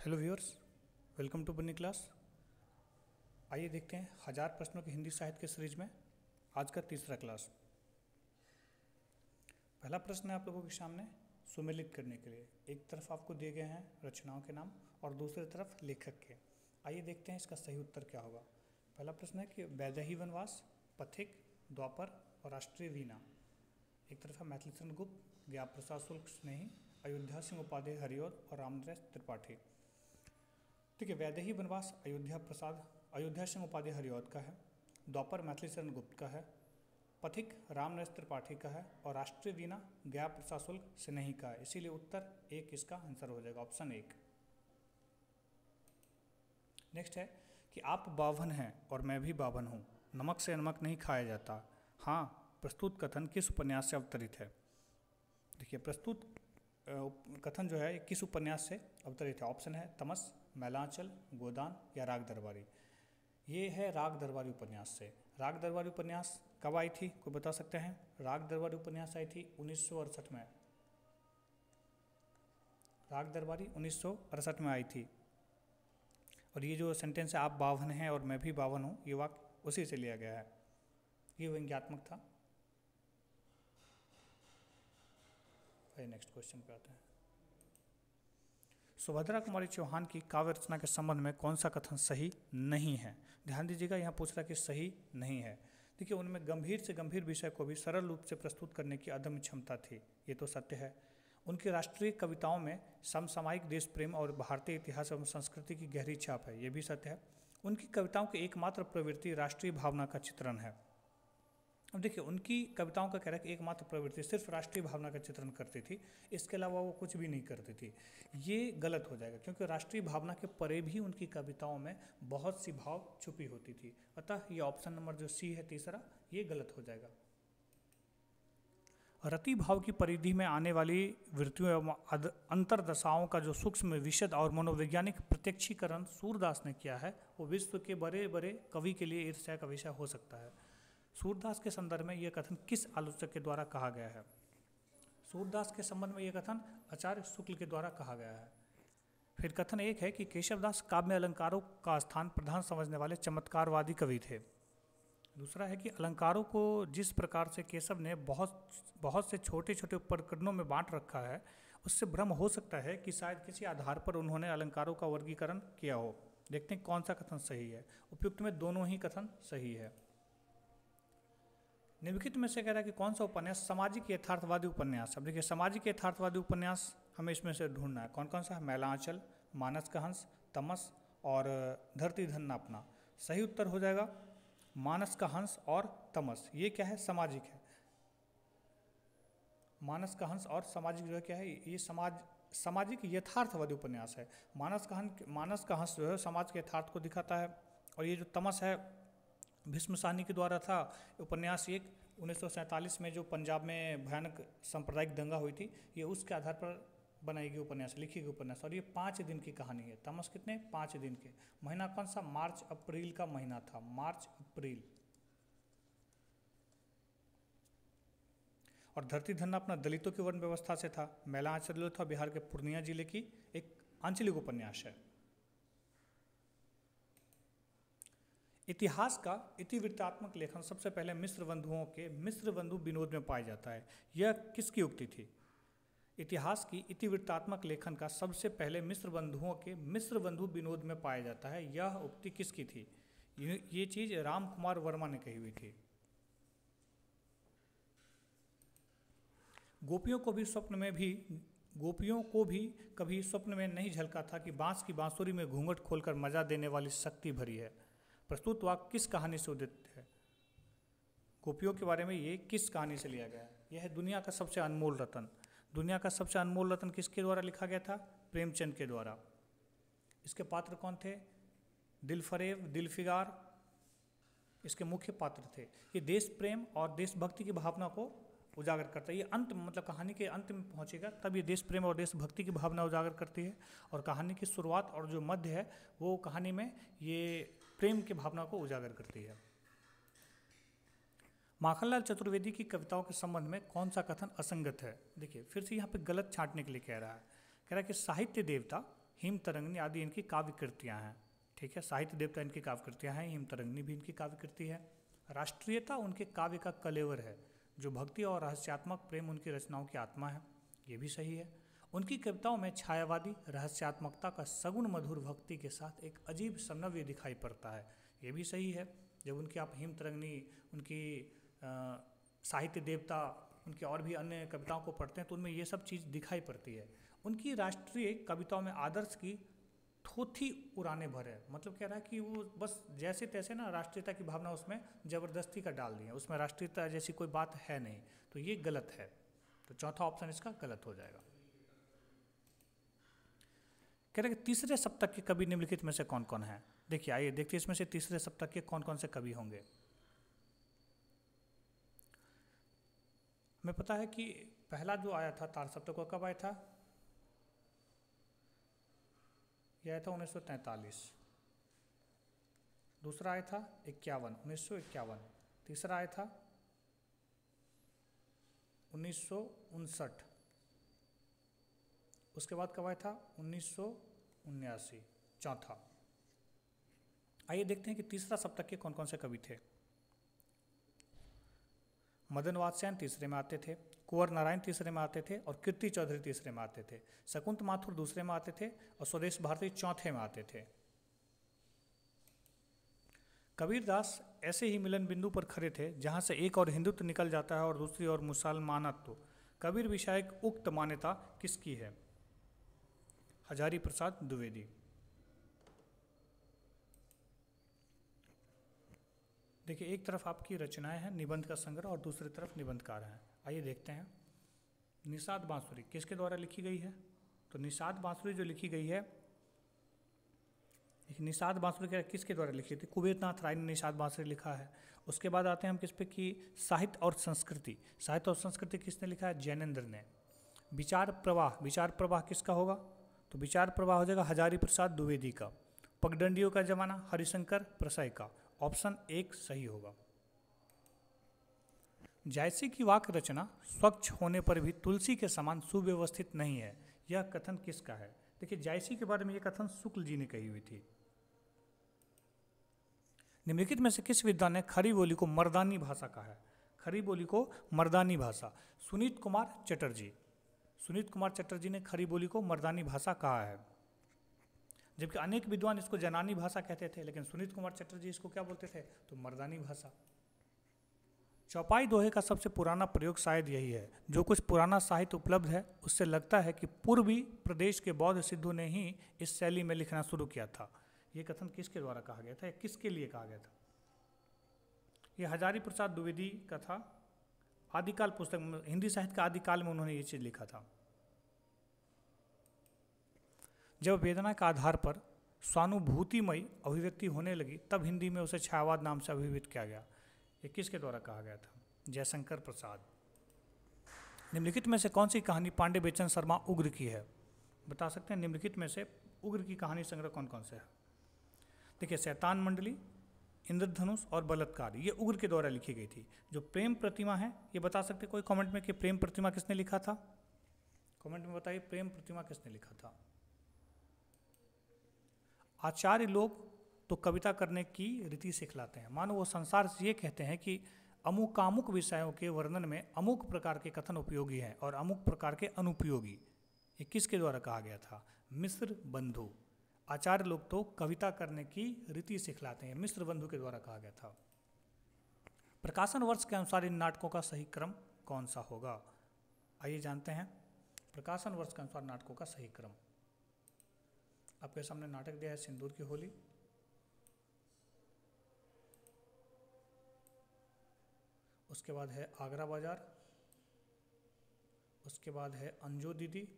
Hello viewers, welcome to बनी class. आइए देखते हैं 1000 प्रश्नों की हिंदी साहित्य के सीरीज में आज का तीसरा क्लास। पहला प्रश्न है आप लोगों के सामने सुमेलित करने के लिए। एक तरफ आपको दिए गए हैं रचनाओं के नाम और दूसरी तरफ लेखक के। आइए देखते हैं इसका सही उत्तर क्या होगा। पहला प्रश्न है कि वैदेही वनवास, पथिक, द्वापर और राष्ट्रीय वीणा। एक तरफ है मैथिलीचरण गुप्त, ज्ञान प्रसाद शुक्ल स्नेही, अयोध्या सिंह उपाध्याय हरिऔध और रामनरेश त्रिपाठी। ठीक है, वैदेही वनवास अयोध्या सिंह उपाध्याय हरिऔध का है, द्वापर मैथिलीचरण गुप्त का है, पथिक रामनरेश त्रिपाठी का है और राष्ट्रीय वीणा ज्ञान प्रसाद शुक्ल स्नेही का है। इसीलिए उत्तर एक इसका आंसर हो जाएगा, ऑप्शन एक। नेक्स्ट है कि आप बावन हैं और मैं भी बावन हूँ, नमक से नमक नहीं खाया जाता। हाँ, प्रस्तुत कथन किस उपन्यास से अवतरित है? देखिए, प्रस्तुत कथन जो है किस उपन्यास से अवतरित है? ऑप्शन है तमस, मैलांचल, गोदान या राग दरबारी। ये है राग दरबारी उपन्यास से। राग दरबारी उपन्यास कब आई थी, कोई बता सकते हैं? राग दरबारी उपन्यास आई थी 1968 में। राग दरबारी 1968 में आई थी। और ये जो सेंटेंस है आप बावन हैं और मैं भी बावन हूँ, ये वाक्य उसी से लिया गया है। ये व्यंग्यात्मक था। नेक्स्ट क्वेश्चन पे आते हैं। सुभद्रा कुमारी चौहान की काव्य रचना के संबंध में कौन सा कथन सही नहीं है? ध्यान दीजिएगा, यहाँ पूछ रहा है कि सही नहीं है। देखिए, उनमें गंभीर से गंभीर विषय को भी सरल रूप से प्रस्तुत करने की अदम्य क्षमता थी, ये तो सत्य है। उनकी राष्ट्रीय कविताओं में समसामयिक देश प्रेम और भारतीय इतिहास एवं संस्कृति की गहरी छाप है, ये भी सत्य है। उनकी कविताओं की एकमात्र प्रवृत्ति राष्ट्रीय भावना का चित्रण है। अब देखिए, उनकी कविताओं का कह रहा है कि एकमात्र प्रवृत्ति सिर्फ राष्ट्रीय भावना का चित्रण करती थी, इसके अलावा वो कुछ भी नहीं करती थी। ये गलत हो जाएगा, क्योंकि राष्ट्रीय भावना के परे भी उनकी कविताओं में बहुत सी भाव छुपी होती थी। अतः ये ऑप्शन नंबर जो सी है तीसरा, ये गलत हो जाएगा। रति भाव की परिधि में आने वाली वृत्तियों एवं अंतरदशाओं का जो सूक्ष्म विशद और मनोवैज्ञानिक प्रत्यक्षीकरण सूरदास ने किया है, वो विश्व के बड़े बड़े कवि के लिए ईर्ष्या का विषय हो सकता है। सूरदास के संदर्भ में यह कथन किस आलोचक के द्वारा कहा गया है? सूरदास के संबंध में यह कथन आचार्य शुक्ल के द्वारा कहा गया है। फिर कथन एक है कि केशवदास काव्य में अलंकारों का स्थान प्रधान समझने वाले चमत्कारवादी कवि थे। दूसरा है कि अलंकारों को जिस प्रकार से केशव ने बहुत से छोटे छोटे उपकरणों में बांट रखा है, उससे भ्रम हो सकता है कि शायद किसी आधार पर उन्होंने अलंकारों का वर्गीकरण किया हो। देखते हैं कौन सा कथन सही है। उपयुक्त में दोनों ही कथन सही है। निम्नलिखित में से कह रहा है कि कौन सा उपन्यास सामाजिक यथार्थवादी उपन्यास? अब देखिए, सामाजिक यथार्थवादी उपन्यास हमें इसमें से ढूंढना है। कौन कौन सा है? मैलांचल, मानस का हंस, तमस और धरती धन्ना अपना। सही उत्तर हो जाएगा मानस का हंस और तमस। ये क्या है? सामाजिक है। मानस का हंस और सामाजिक जो है क्या है? ये सामाजिक यथार्थवादी उपन्यास है। मानस का हंस जो है समाज के यथार्थ को दिखाता है, और ये जो तमस है भीष्म साहनी के द्वारा था। उपन्यास एक 1947 में जो पंजाब में भयानक सांप्रदायिक दंगा हुई थी, ये उसके आधार पर बनाई गई उपन्यास, लिखी गई उपन्यास। और ये 5 दिन की कहानी है। तमस कितने? 5 दिन के। महीना कौन सा? मार्च अप्रैल का महीना था, मार्च अप्रैल। और धरती धन्ना अपना दलितों की वर्ण व्यवस्था से था। मैलांचल था बिहार के पूर्णिया जिले की एक आंचलिक उपन्यास है। इतिहास का इतिवृत्तात्मक लेखन सबसे पहले मिस्र बंधु विनोद में पाया जाता है। यह किसकी उक्ति थी? इतिहास की इतिवृत्तात्मक लेखन का सबसे पहले मिस्र बंधु विनोद में पाया जाता है। यह उक्ति किसकी थी? ये चीज राम कुमार वर्मा ने कही हुई थी। गोपियों को भी कभी स्वप्न में नहीं झलका था कि बांस की बांसुरी में घूंघट खोलकर मजा देने वाली शक्ति भरी है। प्रस्तुत वाक्य किस कहानी से उदित है? गोपियों के बारे में ये किस कहानी से लिया गया है? यह है दुनिया का सबसे अनमोल रतन। दुनिया का सबसे अनमोल रतन किसके द्वारा लिखा गया था? प्रेमचंद के द्वारा। इसके पात्र कौन थे? दिलफरेब, दिलफिगार इसके मुख्य पात्र थे। ये देश प्रेम और देशभक्ति की भावना को उजागर करता है। ये अंत मतलब कहानी के अंत में पहुंचेगा तब ये देश प्रेम और देशभक्ति की भावना उजागर करती है, और कहानी की शुरुआत और जो मध्य है वो कहानी में ये प्रेम की भावना को उजागर करती है। माखनलाल चतुर्वेदी की कविताओं के संबंध में कौन सा कथन असंगत है? देखिए, फिर से यहाँ पे गलत छांटने के लिए कह रहा है कि साहित्य देवता हिम तरंगिनी आदि इनकी काव्य कृतियाँ हैं। ठीक है, साहित्य देवता इनकी काव्य कृतियाँ हैं, हिम तरंगिनी भी इनकी काव्य कृति है। राष्ट्रीयता उनके काव्य का कलेवर है, जो भक्ति और रहस्यात्मक प्रेम उनकी रचनाओं की आत्मा है, ये भी सही है। उनकी कविताओं में छायावादी रहस्यात्मकता का सगुण मधुर भक्ति के साथ एक अजीब समन्वय दिखाई पड़ता है, ये भी सही है। जब उनकी आप हिम तरंगिनी, उनकी साहित्य देवता, उनकी और भी अन्य कविताओं को पढ़ते हैं तो उनमें ये सब चीज़ दिखाई पड़ती है। उनकी राष्ट्रीय कविताओं में आदर्श की थोथी उड़ाने भर है, मतलब कह रहा है कि वो बस जैसे तैसे ना राष्ट्रीयता की भावना उसमें ज़बरदस्ती का डाल दी है, उसमें राष्ट्रीयता जैसी कोई बात है नहीं, तो ये गलत है। तो चौथा ऑप्शन इसका गलत हो जाएगा। कह रहे कि तीसरे सप्तक के कवि निम्नलिखित में से कौन कौन है। देखिए आइए देखते हैं इसमें से तीसरे सप्तक के कौन कौन से कवि होंगे। हमें पता है कि पहला जो आया था तार सप्तक वो कब आया था, यह आया था 1943। दूसरा आया था 1951। तीसरा आया था 1959। उसके बाद कब आया था 1979। चौथा, आइए देखते हैं कि तीसरा सप्तक के कौन कौन से कवि थे। मदन वात्स्यायन तीसरे में आते थे, कुंवर नारायण तीसरे में आते थे और कीर्ति चौधरी तीसरे में आते थे। शकुंत माथुर दूसरे में आते थे और स्वदेश भारती चौथे में आते थे। कबीरदास ऐसे ही मिलन बिंदु पर खड़े थे जहां से एक और हिंदुत्व निकल जाता है और दूसरी ओर मुसलमानत्व। कबीर विषयक उक्त मान्यता किसकी है। हजारी प्रसाद द्विवेदी। देखिए एक तरफ आपकी रचनाएं हैं, निबंध का संग्रह, और दूसरी तरफ निबंधकार हैं। आइए देखते हैं। निषाद बांसुरी किसके द्वारा लिखी गई है। तो निषाद बांसुरी जो लिखी गई है, निषाद बांसुरी किसके द्वारा लिखी थी, कुबेरनाथ राय ने निषाद बांसुरी लिखा है। उसके बाद आते हैं हम किस पे कि साहित्य और संस्कृति। साहित्य और संस्कृति किसने लिखा है, जैनेन्द्र ने। विचार प्रवाह, विचार प्रवाह किसका होगा, तो विचार प्रवाह हो जाएगा हजारी प्रसाद द्विवेदी का। पगडंडियों का जमाना हरिशंकर प्रसाई का। ऑप्शन 1 सही होगा। जायसी की वाक्य रचना स्वच्छ होने पर भी तुलसी के समान सुव्यवस्थित नहीं है, यह कथन किसका है। देखिए जायसी के बारे में यह कथन शुक्ल जी ने कही हुई थी। निम्नलिखित में से किस विद्वान ने खड़ी बोली को मर्दानी भाषा कहा है। खड़ी बोली को मर्दानी भाषा, सुनीत कुमार चटर्जी। सुनीत कुमार चटर्जी ने खड़ी बोली को मर्दानी भाषा कहा है, जबकि अनेक विद्वान इसको जनानी भाषा कहते थे, लेकिन सुनीत कुमार चटर्जी इसको क्या बोलते थे, तो मर्दानी भाषा। चौपाई दोहे का सबसे पुराना प्रयोग शायद यही है। जो कुछ पुराना साहित्य उपलब्ध है उससे लगता है कि पूर्वी प्रदेश के बौद्ध सिद्धों ने ही इस शैली में लिखना शुरू किया था। ये कथन किसके द्वारा कहा गया था या किसके लिए कहा गया था। यह हजारी प्रसाद द्विवेदी का था। आदिकाल पुस्तक, हिंदी साहित्य का आदिकाल में उन्होंने ये चीज़ लिखा था। जब वेदना के आधार पर स्वानुभूतिमयी अभिव्यक्ति होने लगी तब हिंदी में उसे छायावाद नाम से अभिव्यक्त किया गया। ये किसके द्वारा कहा गया था, जयशंकर प्रसाद। निम्नलिखित में से कौन सी कहानी पांडे बेचन शर्मा उग्र की है, बता सकते हैं। निम्नलिखित में से उग्र की कहानी संग्रह कौन कौन से है। देखिए शैतान मंडली, इंद्रधनुष और बलात्कार, ये उग्र के द्वारा लिखी गई थी। जो प्रेम प्रतिमा है ये बता सकते कोई कमेंट में कि प्रेम प्रतिमा किसने लिखा था। कमेंट में बताइए प्रेम प्रतिमा किसने लिखा था। आचार्य लोग तो कविता करने की रीति सिखलाते हैं, मानो वो संसार से ये कहते हैं कि अमुकामुक विषयों के वर्णन में अमुक प्रकार के कथन उपयोगी हैं और अमुक प्रकार के अनुपयोगी। ये किसके द्वारा कहा गया था, मिश्र बंधु। आचार्य लोग तो कविता करने की रीति सिखलाते हैं, मिश्र बंधु के द्वारा कहा गया था। प्रकाशन वर्ष के अनुसार इन नाटकों का सही क्रम कौन सा होगा। आइए जानते हैं प्रकाशन वर्ष के अनुसार नाटकों का सही क्रम। आपके सामने नाटक दिया है सिंदूर की होली, उसके बाद है आगरा बाजार, उसके बाद है अंजू दीदी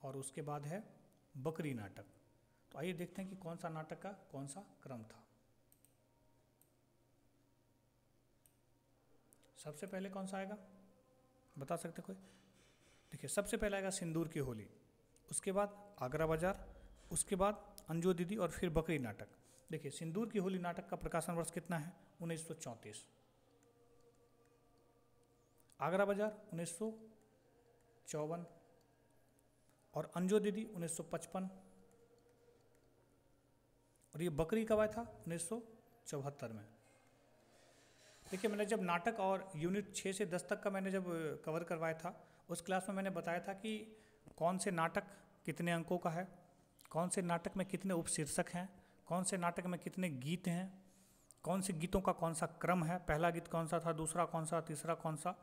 और उसके बाद है बकरी नाटक। तो आइए देखते हैं कि कौन सा नाटक का कौन सा क्रम था। सबसे पहले कौन सा आएगा, बता सकते कोई। देखिए सबसे पहले आएगा सिंदूर की होली, उसके बाद आगरा बाजार, उसके बाद अंजू दीदी और फिर बकरी नाटक। देखिए सिंदूर की होली नाटक का प्रकाशन वर्ष कितना है, 1934। आगरा बाजार 1954 और अंजू दीदी 1955 और ये बकरी कब आया था? 1974 में। देखिए, मैंने जब नाटक और यूनिट 6 से 10 तक का मैंने जब कवर करवाया था, उस क्लास में मैंने बताया था कि कौन से नाटक कितने अंकों का है, कौन से नाटक में कितने उपशीर्षक हैं, कौन से नाटक में कितने गीत हैं, कौन से गीतों का कौन सा क्रम है, पहला गीत कौन सा था, दूसरा कौन सा, तीसरा कौन सा,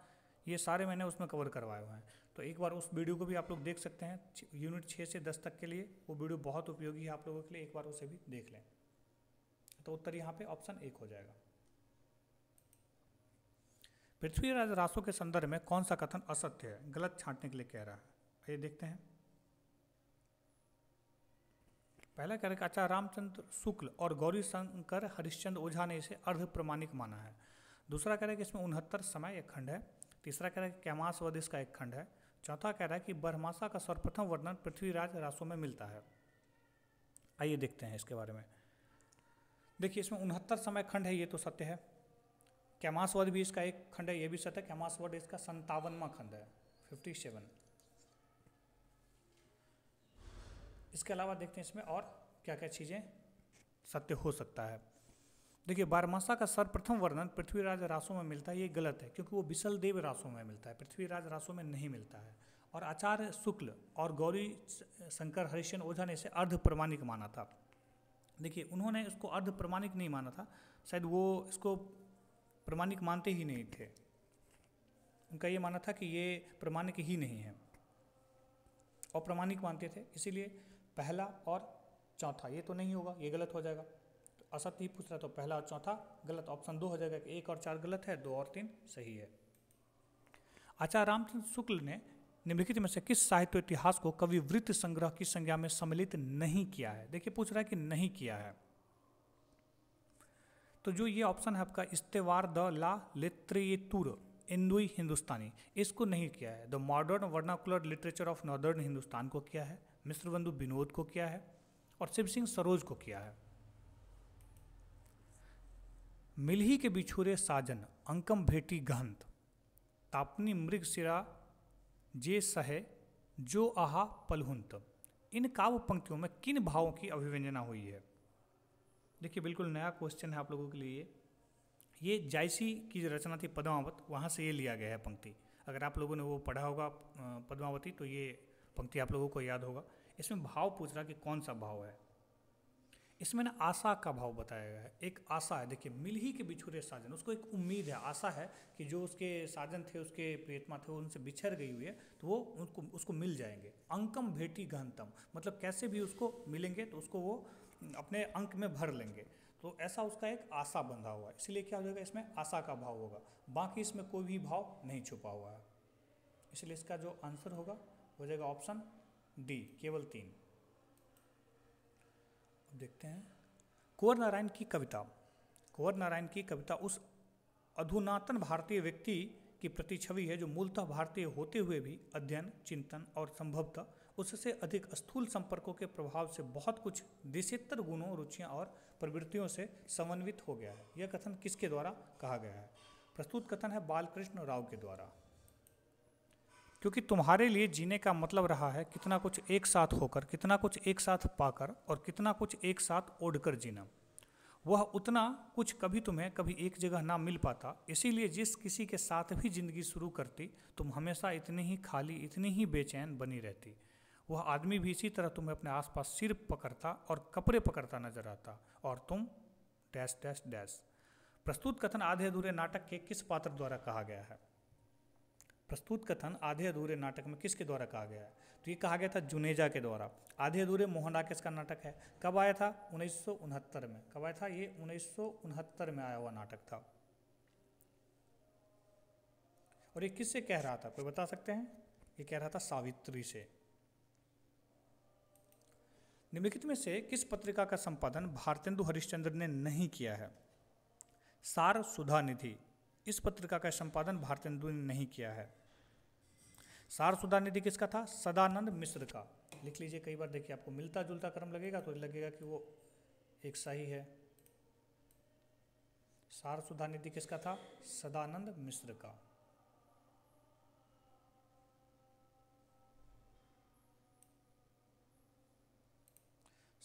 ये सारे मैंने उसमें कवर करवाए हुए हैं। तो एक बार उस वीडियो को भी आप लोग देख सकते हैं, यूनिट 6 से 10 तक के लिए वो वीडियो बहुत उपयोगी है आप लोगों के लिए, एक बार उसे भी देख लें। तो उत्तर यहाँ पे ऑप्शन 1 हो जाएगा। पृथ्वीराज रासो के संदर्भ में कौन सा कथन असत्य है, गलत छांटने के लिए कह रहा है? आइए देखते हैं। पहला कह रहा है कि आचार्य रामचंद्र शुक्ल और गौरी शंकर हरिश्चंद्र ओझा ने इसे अर्ध प्रमाणिक माना है। दूसरा कह रहा है कि इसमें 69 समय एक खंड है। तीसरा कह रहा है कि कैमास वध इसका एक खंड है। चौथा कह रहा है कि बरहमासा का सर्वप्रथम वर्णन पृथ्वीराज रासो में मिलता है। आइए देखते हैं इसके बारे में। देखिए, इसमें 69 समय खंड है, ये तो सत्य है। कैमास वध भी इसका एक खंड है, ये भी सत्य है। कैमास वध इसका 57वां खंड है, 57। इसके अलावा देखते हैं इसमें और क्या क्या चीज़ें सत्य हो सकता है। देखिए, बारहमासा का सर्वप्रथम वर्णन पृथ्वीराज रासो में मिलता है, ये गलत है, क्योंकि वो बिसलदेव रासो में मिलता है, पृथ्वीराज रासो में नहीं मिलता है। और आचार्य शुक्ल और गौरी शंकर हरिश्चंद्र ओझा ने इसे अर्ध प्रमाणिक माना था। देखिए, उन्होंने इसको अर्ध प्रमाणिक नहीं माना था, शायद वो इसको प्रमाणिक मानते ही नहीं थे। उनका ये मानना था कि ये प्रमाणिक ही नहीं है, और प्रमाणिक मानते थे, इसीलिए पहला और चौथा ये तो नहीं होगा, ये गलत हो जाएगा। तो असत्य ही पूछ रहा, तो पहला और चौथा गलत, ऑप्शन 2 हो जाएगा कि 1 और 4 गलत है, 2 और 3 सही है। आचार्य रामचंद्र शुक्ल ने निम्नलिखित में से किस साहित्य इतिहास को कवि वृत्त संग्रह की संज्ञा में सम्मिलित नहीं किया है? देखिए, पूछ रहा है कि नहीं किया है, तो जो ये ऑप्शन है आपका इस्तेवार द ला लिटरेतुर इंदुई हिंदुस्तानी, इसको नहीं किया है। The modern vernacular literature of northern Hindustan को किया है, मिश्र बंधु विनोद को किया है, और शिव सिंह सरोज को किया है। मिलही के बिछुरे साजन अंकम भेटी गहंत तापनी मृग सिरा जे सहे जो आहा पलहुंत, इन काव्य पंक्तियों में किन भावों की अभिव्यंजना हुई है? देखिए, बिल्कुल नया क्वेश्चन है आप लोगों के लिए। ये जायसी की जो रचना थी पद्मावत, वहाँ से ये लिया गया है पंक्ति। अगर आप लोगों ने वो पढ़ा होगा पद्मावती, तो ये पंक्ति आप लोगों को याद होगा। इसमें भाव पूछ रहा कि कौन सा भाव है। इसमें ना आशा का भाव बताया गया है, एक आशा है। देखिए, मिल ही के बिछुरे साजन, उसको एक उम्मीद है, आशा है कि जो उसके साजन थे, उसके प्रियतमा थे, उनसे बिछड़ गई हुई है, तो वो उसको मिल जाएंगे। अंकम भेटी गहनतम, मतलब कैसे भी उसको मिलेंगे तो उसको वो अपने अंक में भर लेंगे। तो ऐसा उसका एक आशा बंधा हुआ है, इसलिए क्या हो जाएगा, इसमें आशा का भाव होगा। बाकी इसमें कोई भी भाव नहीं छुपा हुआ है, इसलिए इसका जो आंसर होगा हो जाएगा ऑप्शन डी, केवल 3। अब देखते हैं कुंवर नारायण की कविता। कुंवर नारायण की कविता उस अधुनातन भारतीय व्यक्ति की प्रतिछवि है जो मूलतः भारतीय होते हुए भी अध्ययन, चिंतन और संभवतः उससे अधिक स्थूल संपर्कों के प्रभाव से बहुत कुछ देशेत्तर गुणों, रुचियां और प्रवृत्तियों से समन्वित हो गया है। यह कथन किसके द्वारा कहा गया है? प्रस्तुत कथन है बालकृष्ण राव के द्वारा। क्योंकि तुम्हारे लिए जीने का मतलब रहा है कितना कुछ एक साथ होकर, कितना कुछ एक साथ पाकर और कितना कुछ एक साथ ओढ़कर जीना। वह उतना कुछ कभी तुम्हें कभी एक जगह ना मिल पाता, इसीलिए जिस किसी के साथ भी जिंदगी शुरू करती तुम हमेशा इतनी ही खाली, इतनी ही बेचैन बनी रहती। वह आदमी भी इसी तरह तुम्हें अपने आसपास सिर पकड़ता और कपड़े पकड़ता नजर आता, और तुम डैश डैश डैश। प्रस्तुत कथन आधे अधूरे नाटक के किस पात्र द्वारा कहा गया है? प्रस्तुत कथन आधे अधूरे नाटक में किसके द्वारा कहा गया है? तो ये कहा गया था जुनेजा के द्वारा। आधे अधूरे मोहन राकेश का नाटक है। कब आया था? 1969 में। कब आया था? ये 1969 में आया हुआ नाटक था। और ये किससे कह रहा था, कोई बता सकते हैं? ये कह रहा था सावित्री से। निम्नलिखित में से किस पत्रिका का संपादन भारतेंदु हरिश्चंद्र ने नहीं किया है? सार सुधा निधि, इस पत्रिका का संपादन भारतेंदु ने नहीं किया है। सार सुधा निधि किसका था? सदानंद मिश्र का। लिख लीजिए, कई बार देखिए आपको मिलता जुलता क्रम लगेगा तो लगेगा कि वो एक सही है। सार सुधा निधि किसका था? सदानंद मिश्र का।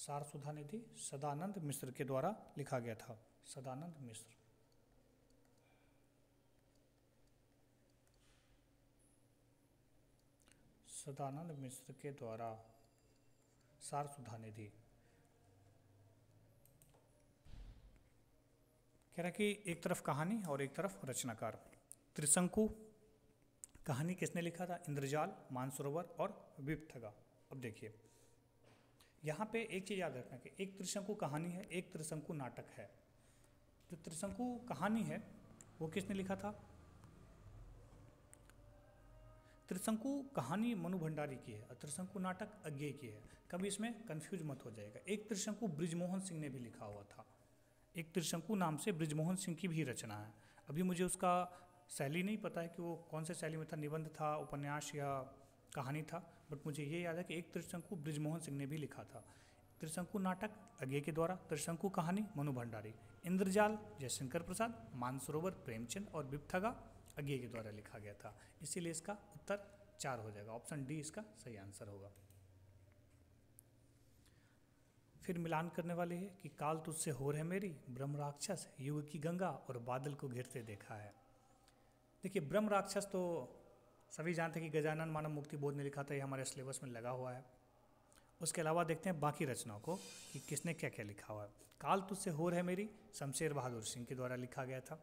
सार सुधा निधि सदानंद मिश्र के द्वारा लिखा गया था। सदानंद मिश्र। सदानंद मिश्र के द्वारा सार सुधा निधि। कह रहा है कि एक तरफ कहानी और एक तरफ रचनाकार। त्रिशंकु कहानी किसने लिखा था? इंद्रजाल, मानसरोवर और विपथगा। अब देखिए यहाँ पे एक चीज़ याद रखना कि एक त्रिशंकु कहानी है, एक त्रिशंकु नाटक है। जो त्रिशंकु कहानी है वो किसने लिखा था? त्रिशंकु कहानी मनु भंडारी की है और त्रिशंकु नाटक अज्ञेय की है। कभी इसमें कंफ्यूज मत हो जाएगा। एक त्रिशंकु बृजमोहन सिंह ने भी लिखा हुआ था। एक त्रिशंकु नाम से बृजमोहन सिंह की भी रचना है। अभी मुझे उसका शैली नहीं पता है कि वो कौन से शैली में था, निबंध था, उपन्यास या कहानी था, बट मुझे ये याद है कि एक त्रिशंकु बृजमोहन सिंह ने भी लिखा था। त्रिशंकु नाटक अज्ञेय के द्वारा, त्रिशंकु कहानी मनु भंडारी, इंद्रजाल जयशंकर प्रसाद, मानसरोवर प्रेमचंद और विपथगा अज्ञेय के द्वारा लिखा गया था। इसीलिए इसका उत्तर 4 हो जाएगा। ऑप्शन डी इसका सही आंसर होगा। फिर मिलान करने वाले है कि काल तुझसे होर है मेरी, ब्रह्म राक्षस, युग की गंगा और बादल को घिरते देखा है। देखिए ब्रह्म राक्षस तो सभी जानते हैं कि गजानन मानव मुक्ति बोध ने लिखा था, ये हमारे सिलेबस में लगा हुआ है। उसके अलावा देखते हैं बाकी रचनाओं को कि किसने क्या क्या लिखा हुआ है। काल तुझसे होर है मेरी शमशेर बहादुर सिंह के द्वारा लिखा गया था।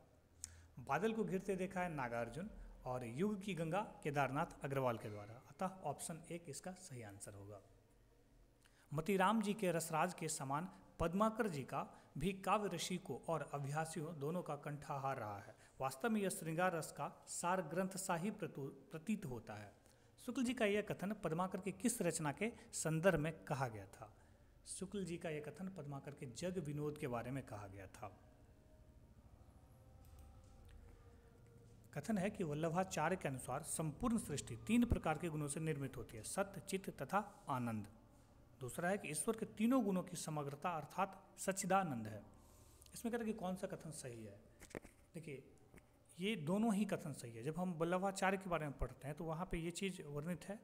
बादल को घिरते देखा है नागार्जुन, और युग की गंगा केदारनाथ अग्रवाल के द्वारा। अतः ऑप्शन 1 इसका सही आंसर होगा। मतीराम जी के रसराज के समान पद्माकर जी का भी काव्य रसिकों और अभ्यासियों दोनों का कंठाहार रहा है। वास्तव में यह श्रृंगार रस का सार ग्रंथ सा ही प्रतीत होता है। शुक्ल जी का यह कथन पद्माकर के किस रचना के संदर्भ में कहा गया था? शुक्ल जी का यह कथन पद्माकर के जग विनोद के बारे में कहा गया था। कथन है कि वल्लभाचार्य के अनुसार संपूर्ण सृष्टि 3 प्रकार के गुणों से निर्मित होती है, सत्य, चित्त तथा आनंद। दूसरा है कि ईश्वर के तीनों गुणों की समग्रता अर्थात सच्चिदानंद है। इसमें कहते हैं कि कौन सा कथन सही है? देखिए ये दोनों ही कथन सही है। जब हम वल्लभाचार्य के बारे में पढ़ते हैं तो वहाँ पे ये चीज़ वर्णित है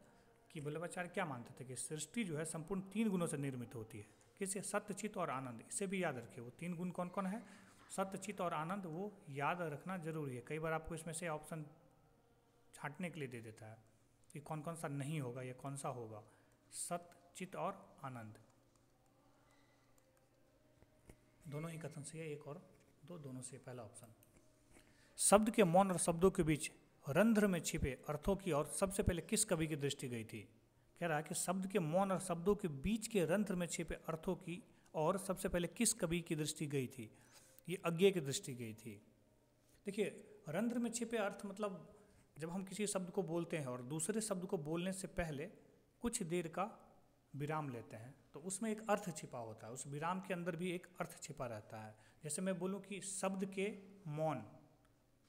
कि वल्लभाचार्य क्या मानते थे कि सृष्टि जो है संपूर्ण 3 गुणों से निर्मित होती है। किससे? सत्य, चित्त और आनंद। इसे भी याद रखिए, वो 3 गुण कौन कौन है? सत्य, चित्त और आनंद, वो याद रखना जरूरी है। कई बार आपको इसमें से ऑप्शन छांटने के लिए दे देता है कि कौन कौन सा नहीं होगा या कौन सा होगा। सत्य, चित्त और आनंद दोनों ही कथन से है, 1 और 2 दोनों से पहला ऑप्शन। शब्द के मौन और शब्दों के बीच रंध्र में छिपे अर्थों की ओर सबसे पहले किस कवि की दृष्टि गई थी? कह रहा है कि शब्द के मौन और शब्दों के बीच के रंध्र में छिपे अर्थों की और सबसे पहले किस कवि की दृष्टि गई थी? ये अज्ञेय की दृष्टि गई थी। देखिए रंध्र में छिपे अर्थ मतलब जब हम किसी शब्द को बोलते हैं और दूसरे शब्द को बोलने से पहले कुछ देर का विराम लेते हैं तो उसमें एक अर्थ छिपा होता है। उस विराम के अंदर भी एक अर्थ छिपा रहता है। जैसे मैं बोलूँ कि शब्द के मौन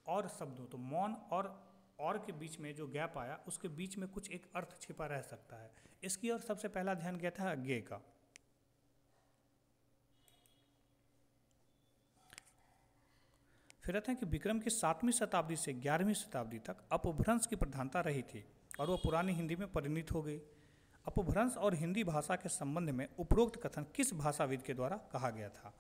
और शब्दों, तो मौन और के बीच में जो गैप आया उसके बीच में कुछ एक अर्थ छिपा रह सकता है। इसकी ओर सबसे पहला ध्यान गया था अज्ञेय का। फिर रहते हैं कि विक्रम की 7वीं शताब्दी से 11वीं शताब्दी तक अपभ्रंश की प्रधानता रही थी और वह पुरानी हिंदी में परिणित हो गई। अपभ्रंश और हिंदी भाषा के संबंध में उपरोक्त कथन किस भाषाविद के द्वारा कहा गया था?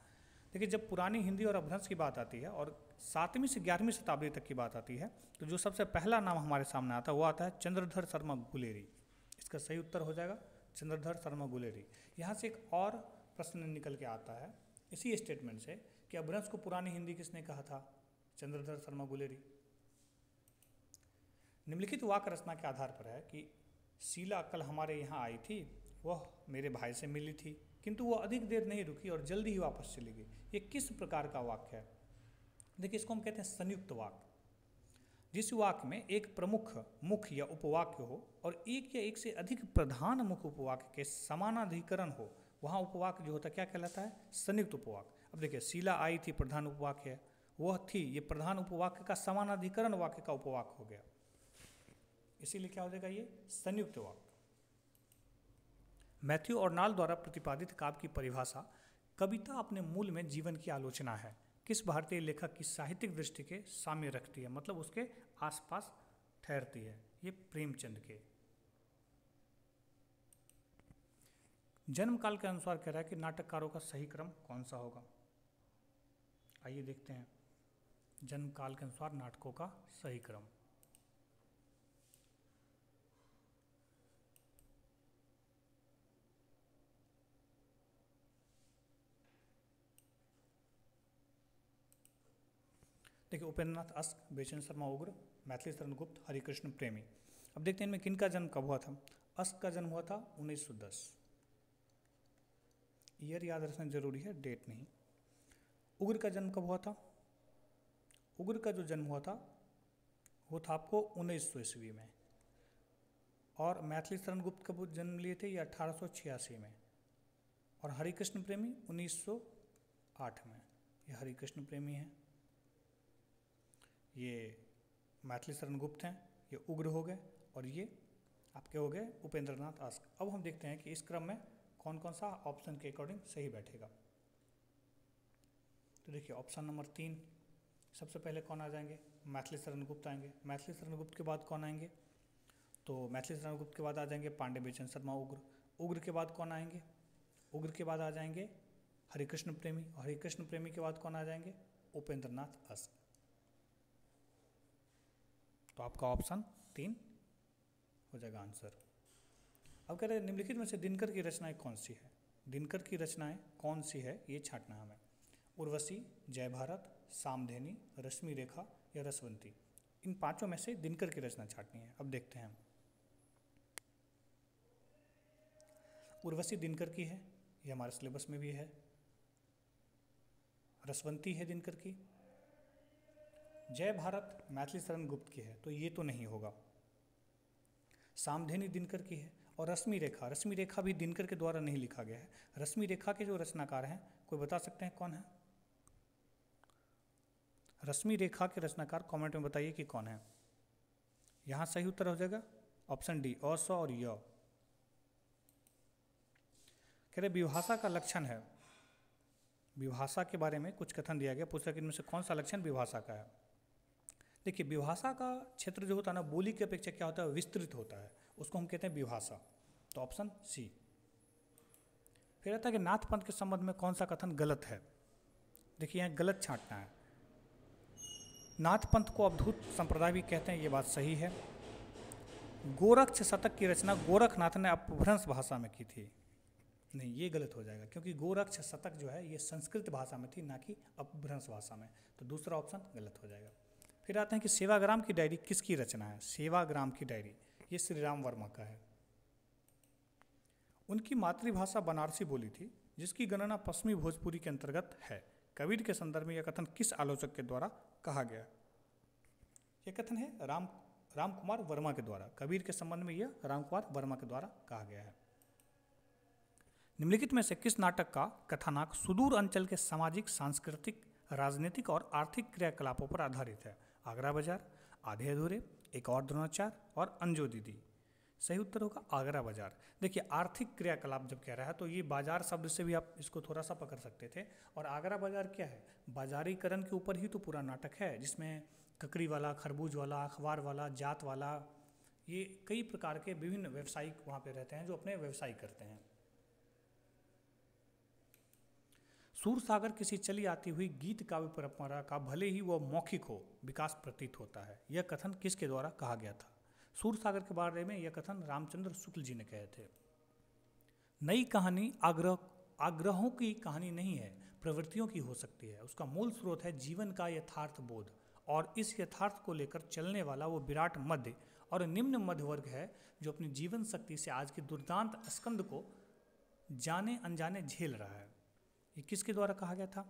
देखिए जब पुरानी हिंदी और अपभ्रंश की बात आती है और 7वीं से 11वीं शताब्दी तक की बात आती है तो जो सबसे पहला नाम हमारे सामने आता है वो आता है चंद्रधर शर्मा गुलेरी। इसका सही उत्तर हो जाएगा चंद्रधर शर्मा गुलेरी। यहाँ से एक और प्रश्न निकल के आता है इसी स्टेटमेंट से कि अपभ्रंश को पुरानी हिंदी किसने कहा था? चंद्रधर शर्मा गुलेरी। निम्नलिखित वाक्य रचना के आधार पर है कि शीला कल हमारे यहाँ आई थी, वह मेरे भाई से मिली थी किंतु वह अधिक देर नहीं रुकी और जल्दी ही वापस चली गई। ये किस प्रकार का वाक्य है? देखिए इसको हम कहते हैं संयुक्त वाक्य। जिस वाक्य में एक प्रमुख मुख्य या उपवाक्य हो और एक या एक से अधिक प्रधान मुख्य उपवाक्य के समानाधिकरण हो, वहाँ उपवाक्य जो होता है क्या कहलाता है? संयुक्त उपवाक्य। अब देखिए शीला आई थी प्रधान उपवाक्य है, वह थी ये प्रधान उपवाक्य का समानाधिकरण वाक्य का उपवाक्य हो गया, इसीलिए क्या हो जाएगा ये संयुक्त वाक्य। मैथ्यू ऑर्नाल्ड द्वारा प्रतिपादित काव्य की परिभाषा कविता अपने मूल में जीवन की आलोचना है किस भारतीय लेखक की साहित्यिक दृष्टि के साम्य रखती है, मतलब उसके आसपास ठहरती है? ये प्रेमचंद के। जन्म काल के अनुसार कह रहा है कि नाटककारों का सही क्रम कौन सा होगा। आइए देखते हैं जन्म काल के अनुसार नाटकों का सही क्रम। देखिए, उपेंद्रनाथ अश्क, बेचन शर्मा उग्र, मैथिली शरण गुप्त, हरिकृष्ण प्रेमी। अब देखते हैं इनमें किनका जन्म कब हुआ था। अश्क का जन्म हुआ था 1910। ईयर याद रखना जरूरी है, डेट नहीं। उग्र का जन्म कब हुआ था। उग्र का जो जन्म हुआ था वो था आपको 1900 ईस्वी में। और मैथिली शरण गुप्त कब जन्म लिए थे, ये 1886 में। और हरिकृष्ण प्रेमी 1908 में। ये हरिकृष्ण प्रेमी हैं, ये मैथिली शरण गुप्त हैं, ये उग्र हो गए, और ये आपके हो गए उपेंद्रनाथ अश्क। अब हम देखते हैं कि इस क्रम में कौन कौन सा ऑप्शन के अकॉर्डिंग सही बैठेगा। तो देखिए ऑप्शन नंबर 3, सबसे पहले कौन आ जाएंगे, मैथिली शरण गुप्त आएंगे। मैथिली शरण गुप्त के बाद कौन आएंगे, तो मैथिली शरण गुप्त के बाद आ जाएंगे पांडे बेचन शर्मा उग्र। उग्र के बाद कौन आएंगे, उग्र के बाद आ जाएंगे हरिकृष्ण प्रेमी। और हरिकृष्ण प्रेमी के बाद कौन आ जाएंगे, उपेंद्रनाथ अश्क। तो आपका ऑप्शन 3 हो जाएगा आंसर। अब कह रहे हैं निम्नलिखित में से दिनकर की रचनाएं कौन सी है। दिनकर की रचनाएं कौन सी है ये छांटना है हमें। उर्वशी, जय भारत, सामधेनी, रश्मि रेखा या रसवंती। इन पांचों में से दिनकर की रचना छांटनी है। अब देखते हैं। उर्वशी दिनकर की है, ये हमारे सिलेबस में भी है। रसवंती है दिनकर की। जय भारत मैथिली शरण गुप्त की है, तो ये तो नहीं होगा। सामधेनी दिनकर की है। और रश्मि रेखा, रश्मि रेखा भी दिनकर के द्वारा नहीं लिखा गया है। रश्मि रेखा के जो रचनाकार हैं कोई बता सकते हैं कौन है। रश्मि रेखा के रचनाकार कमेंट में बताइए कि कौन है। यहां सही उत्तर हो जाएगा ऑप्शन डी, अ, स और य। कह रहे विभाषा का लक्षण है। विभाषा के बारे में कुछ कथन दिया गया, पूछा कि इनमें से कौन सा लक्षण विभाषा का है। देखिए विभाषा का क्षेत्र जो होता है ना, बोली की अपेक्षा क्या होता है, विस्तृत होता है, उसको हम कहते हैं विभाषा। तो ऑप्शन सी। फिर आता है कि नाथ पंथ के संबंध में कौन सा कथन गलत है। देखिए यहाँ गलत छांटना है। नाथ पंथ को अवधूत संप्रदाय भी कहते हैं, ये बात सही है। गोरक्ष शतक की रचना गोरखनाथ ने अपभ्रंश भाषा में की थी, नहीं ये गलत हो जाएगा, क्योंकि गोरक्ष शतक जो है ये संस्कृत भाषा में थी, ना कि अपभ्रंश भाषा में। तो दूसरा ऑप्शन गलत हो जाएगा। फिर आते हैं कि सेवाग्राम की डायरी किसकी रचना है। सेवाग्राम की डायरी ये श्री राम वर्मा का है। उनकी मातृभाषा बनारसी बोली थी, जिसकी गणना पश्चिमी भोजपुरी के अंतर्गत है। कबीर के संदर्भ में यह कथन किस आलोचक के द्वारा कहा गया। यह कथन है राम कुमार वर्मा के द्वारा। कबीर के संबंध में यह राम कुमार वर्मा के द्वारा कहा गया है। निम्नलिखित में से किस नाटक का कथानक सुदूर अंचल के सामाजिक, सांस्कृतिक, राजनीतिक और आर्थिक क्रियाकलापों पर आधारित है। आगरा बाजार, आधे अधूरे, एक और द्रोणाचार्य और अंजो दीदी। सही उत्तर होगा आगरा बाजार। देखिए आर्थिक क्रियाकलाप जब कह रहा है तो ये बाजार शब्द से भी आप इसको थोड़ा सा पकड़ सकते थे। और आगरा बाजार क्या है, बाजारीकरण के ऊपर ही तो पूरा नाटक है, जिसमें ककड़ी वाला, खरबूज वाला, अखबार वाला, जात वाला, ये कई प्रकार के विभिन्न व्यवसायिक वहाँ पे रहते हैं जो अपने व्यवसाय करते हैं। सूरसागर किसी चली आती हुई गीत काव्य परंपरा का भले ही वह मौखिक हो विकास प्रतीत होता है। यह कथन किसके द्वारा कहा गया था। सूरसागर के बारे में यह कथन रामचंद्र शुक्ल जी ने कहे थे। नई कहानी आग्रहों की कहानी नहीं है, प्रवृत्तियों की हो सकती है। उसका मूल स्रोत है जीवन का यथार्थ बोध, और इस यथार्थ को लेकर चलने वाला वो विराट मध्य और निम्न मध्य वर्ग है जो अपनी जीवन शक्ति से आज के दुर्दांत स्कंद को जाने अनजाने झेल रहा है। ये किसके द्वारा कहा गया था,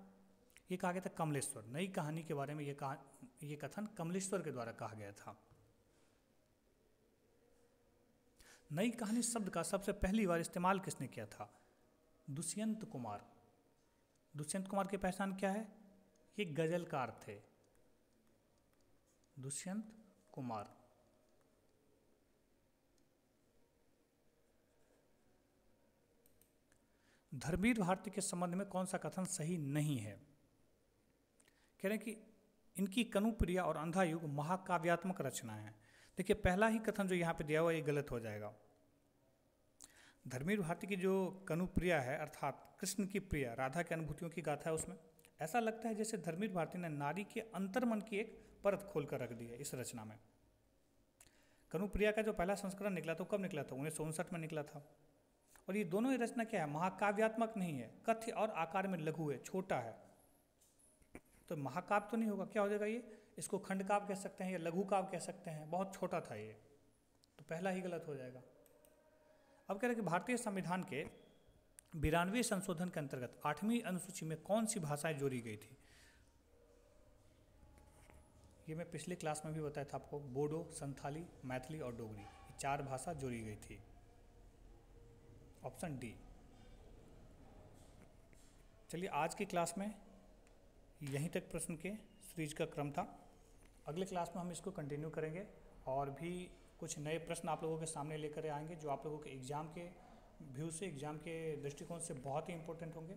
ये कहा गया था कमलेश्वर। नई कहानी के बारे में ये कथन कमलेश्वर के द्वारा कहा गया था। नई कहानी शब्द का सबसे पहली बार इस्तेमाल किसने किया था, दुष्यंत कुमार। दुष्यंत कुमार की पहचान क्या है, ये गजलकार थे, दुष्यंत कुमार। धर्मवीर भारती के संबंध में कौन सा कथन सही नहीं है। कह रहे हैं कि इनकी कनुप्रिया और अंधा युग महाकाव्यात्मक रचना है। देखिए पहला ही कथन जो यहाँ पे दिया हुआ ये गलत हो जाएगा। धर्मवीर भारती की जो कनुप्रिया है अर्थात कृष्ण की प्रिया राधा की अनुभूतियों की गाथा है, उसमें ऐसा लगता है जैसे धर्मवीर भारती ने नारी के अंतर्मन की एक परत खोल कर रख दी है इस रचना में। कनुप्रिया का जो पहला संस्करण निकला तो कब निकला था? 1959 में निकला था। और ये दोनों ही रचना क्या है? महाकाव्यात्मक नहीं है, कथ्य और आकार में लघु है, छोटा है। तो महाकाव्य तो नहीं होगा, क्या हो जाएगा ये? इसको खंड काव्य कह सकते हैं या लघु काव्य कह सकते हैं। बहुत छोटा था ये, तो पहला ही गलत हो जाएगा। अब कह रहे हैं कि भारतीय संविधान के 92वें संशोधन के अंतर्गत 8वीं अनुसूची में कौन सी भाषाएं जोड़ी गई थी? ये मैं पिछले क्लास में भी बताया था आपको, बोडो, संथाली, मैथिली और डोगरी, ये 4 भाषा जोड़ी गई थी। Option D. चलिए आज की क्लास में यहीं तक प्रश्न के सीरीज का क्रम था। अगले क्लास में हम इसको कंटिन्यू करेंगे और भी कुछ नए प्रश्न आप लोगों के सामने लेकर आएंगे जो आप लोगों के एग्ज़ाम के व्यू से, एग्ज़ाम के दृष्टिकोण से बहुत ही इंपॉर्टेंट होंगे।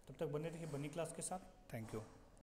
तब तक बने रहिए बनी क्लास के साथ। Thank you.